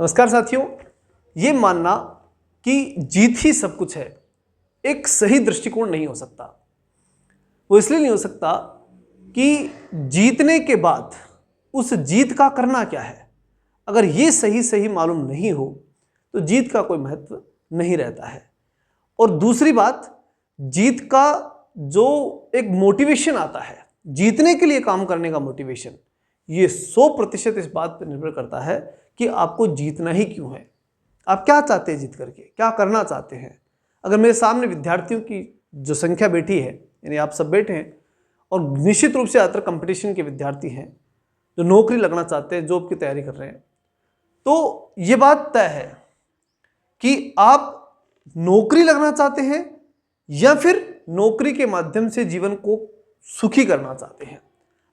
नमस्कार साथियों, ये मानना कि जीत ही सब कुछ है एक सही दृष्टिकोण नहीं हो सकता। वो इसलिए नहीं हो सकता कि जीतने के बाद उस जीत का करना क्या है, अगर ये सही मालूम नहीं हो तो जीत का कोई महत्व नहीं रहता है। और दूसरी बात, जीत का जो एक मोटिवेशन आता है, जीतने के लिए काम करने का मोटिवेशन, ये 100% इस बात पर निर्भर करता है कि आपको जीतना ही क्यों है, आप क्या चाहते हैं जीत करके, क्या करना चाहते हैं। अगर मेरे सामने विद्यार्थियों की जो संख्या बैठी है, यानी आप सब बैठे हैं और निश्चित रूप से ज़्यादातर कंपटीशन के विद्यार्थी हैं जो नौकरी लगना चाहते हैं, जॉब की तैयारी कर रहे हैं, तो ये बात तय है कि आप नौकरी लगना चाहते हैं या फिर नौकरी के माध्यम से जीवन को सुखी करना चाहते हैं।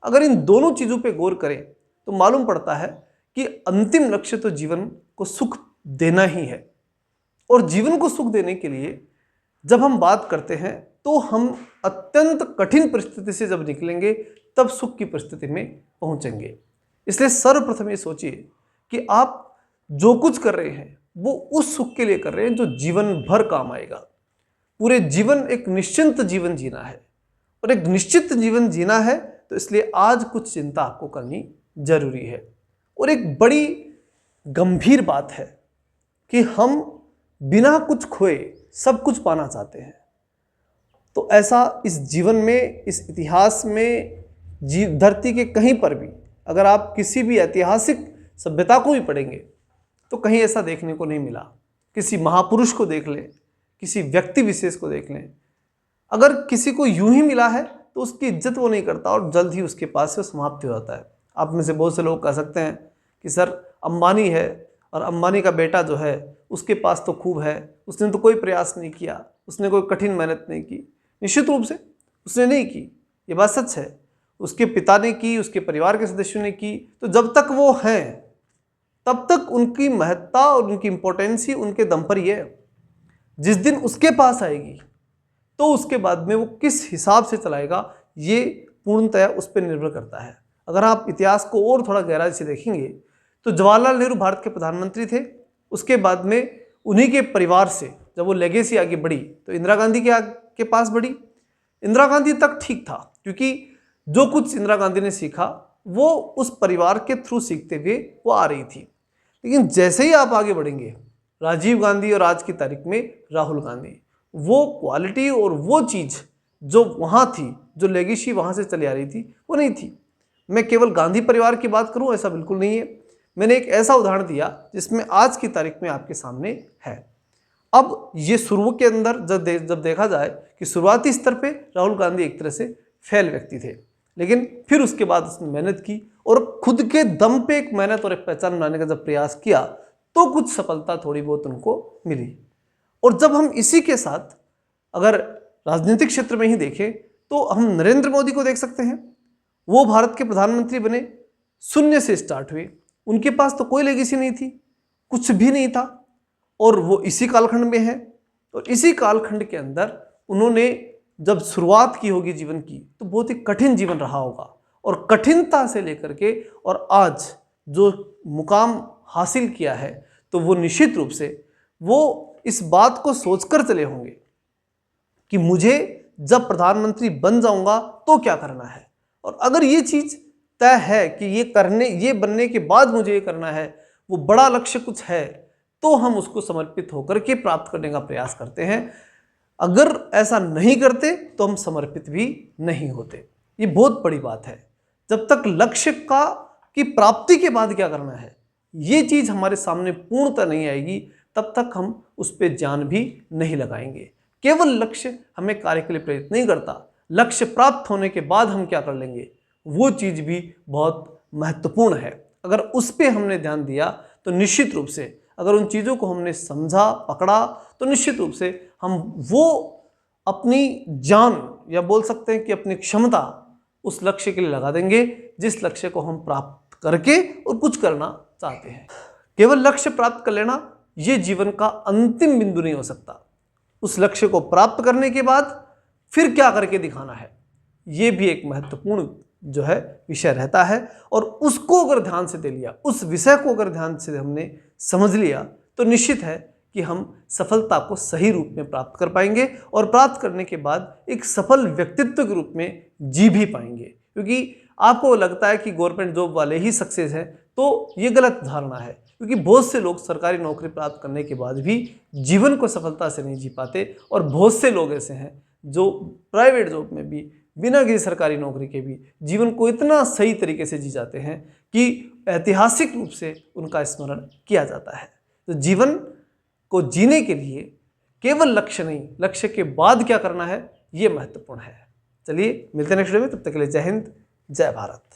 अगर इन दोनों चीज़ों पे गौर करें तो मालूम पड़ता है कि अंतिम लक्ष्य तो जीवन को सुख देना ही है। और जीवन को सुख देने के लिए जब हम बात करते हैं तो हम अत्यंत कठिन परिस्थिति से जब निकलेंगे तब सुख की परिस्थिति में पहुंचेंगे। इसलिए सर्वप्रथम ये सोचिए कि आप जो कुछ कर रहे हैं वो उस सुख के लिए कर रहे हैं जो जीवन भर काम आएगा। पूरे जीवन एक निश्चिंत जीवन जीना है, और एक निश्चित जीवन जीना है तो इसलिए आज कुछ चिंता आपको करनी जरूरी है। और एक बड़ी गंभीर बात है कि हम बिना कुछ खोए सब कुछ पाना चाहते हैं। तो ऐसा इस जीवन में, इस इतिहास में, धरती के कहीं पर भी अगर आप किसी भी ऐतिहासिक सभ्यता को भी पढ़ेंगे तो कहीं ऐसा देखने को नहीं मिला। किसी महापुरुष को देख लें, किसी व्यक्ति विशेष को देख लें, अगर किसी को यूं ही मिला है तो उसकी इज्जत वो नहीं करता और जल्द ही उसके पास से समाप्त हो जाता है। आप में से बहुत से लोग कह सकते हैं कि सर अंबानी है और अंबानी का बेटा जो है उसके पास तो खूब है, उसने तो कोई प्रयास नहीं किया, उसने कोई कठिन मेहनत नहीं की। निश्चित रूप से उसने नहीं की, ये बात सच है। उसके पिता ने की, उसके परिवार के सदस्यों ने की। तो जब तक वो हैं तब तक उनकी महत्ता और उनकी इंपॉर्टेंस ही उनके दम पर ही है। जिस दिन उसके पास आएगी तो उसके बाद में वो किस हिसाब से चलाएगा ये पूर्णतया उस पर निर्भर करता है। अगर आप इतिहास को और थोड़ा गहराई से देखेंगे तो जवाहरलाल नेहरू भारत के प्रधानमंत्री थे। उसके बाद में उन्हीं के परिवार से जब वो लेगेसी आगे बढ़ी तो इंदिरा गांधी के पास बढ़ी। इंदिरा गांधी तक ठीक था, क्योंकि जो कुछ इंदिरा गांधी ने सीखा वो उस परिवार के थ्रू सीखते हुए वो आ रही थी। लेकिन जैसे ही आप आगे बढ़ेंगे, राजीव गांधी और आज की तारीख में राहुल गांधी, वो क्वालिटी और वो चीज़ जो वहाँ थी, जो लेगेसी वहाँ से चली आ रही थी, वो नहीं थी। मैं केवल गांधी परिवार की बात करूँ ऐसा बिल्कुल नहीं है। मैंने एक ऐसा उदाहरण दिया जिसमें आज की तारीख में आपके सामने है। अब ये शुरू के अंदर जब देखा जाए कि शुरुआती स्तर पे राहुल गांधी एक तरह से फेल व्यक्ति थे, लेकिन फिर उसके बाद उसने मेहनत की और खुद के दम पे एक मेहनत और एक पहचान बनाने का जब प्रयास किया तो कुछ सफलता थोड़ी बहुत उनको मिली। और जब हम इसी के साथ अगर राजनीतिक क्षेत्र में ही देखें तो हम नरेंद्र मोदी को देख सकते हैं। वो भारत के प्रधानमंत्री बने, शून्य से स्टार्ट हुए, उनके पास तो कोई लेगेसी नहीं थी, कुछ भी नहीं था, और वो इसी कालखंड में है। और इसी कालखंड के अंदर उन्होंने जब शुरुआत की होगी जीवन की तो बहुत ही कठिन जीवन रहा होगा, और कठिनता से लेकर के और आज जो मुकाम हासिल किया है तो वो निश्चित रूप से वो इस बात को सोचकर चले होंगे कि मुझे जब प्रधानमंत्री बन जाऊंगा तो क्या करना है, और अगर ये चीज़ तय है कि ये बनने के बाद मुझे ये करना है, वो बड़ा लक्ष्य कुछ है, तो हम उसको समर्पित होकर के प्राप्त करने का प्रयास करते हैं। अगर ऐसा नहीं करते तो हम समर्पित भी नहीं होते। ये बहुत बड़ी बात है। जब तक लक्ष्य की प्राप्ति के बाद क्या करना है ये चीज़ हमारे सामने पूर्णतः नहीं आएगी, तब तक हम उस पर जान भी नहीं लगाएंगे। केवल लक्ष्य हमें कार्य के लिए प्रेरित नहीं करता, लक्ष्य प्राप्त होने के बाद हम क्या कर लेंगे वो चीज़ भी बहुत महत्वपूर्ण है। अगर उस पर हमने ध्यान दिया तो निश्चित रूप से, अगर उन चीज़ों को हमने समझा, पकड़ा, तो निश्चित रूप से हम वो अपनी जान या बोल सकते हैं कि अपनी क्षमता उस लक्ष्य के लिए लगा देंगे जिस लक्ष्य को हम प्राप्त करके और कुछ करना चाहते हैं। केवल लक्ष्य प्राप्त कर लेना ये जीवन का अंतिम बिंदु नहीं हो सकता। उस लक्ष्य को प्राप्त करने के बाद फिर क्या करके दिखाना है ये भी एक महत्वपूर्ण जो है विषय रहता है, और उसको अगर ध्यान से दे लिया, उस विषय को अगर ध्यान से हमने समझ लिया, तो निश्चित है कि हम सफलता को सही रूप में प्राप्त कर पाएंगे, और प्राप्त करने के बाद एक सफल व्यक्तित्व के रूप में जी भी पाएंगे। क्योंकि आपको लगता है कि गवर्नमेंट जॉब वाले ही सक्सेस हैं, तो ये गलत धारणा है। क्योंकि बहुत से लोग सरकारी नौकरी प्राप्त करने के बाद भी जीवन को सफलता से नहीं जी पाते, और बहुत से लोग ऐसे हैं जो प्राइवेट जॉब में भी, बिना किसी सरकारी नौकरी के भी जीवन को इतना सही तरीके से जी जाते हैं कि ऐतिहासिक रूप से उनका स्मरण किया जाता है। तो जीवन को जीने के लिए केवल लक्ष्य नहीं, लक्ष्य के बाद क्या करना है, ये महत्वपूर्ण है। चलिए मिलते हैं नेक्स्ट वीडियो में, तब तक के लिए जय हिंद, जय भारत।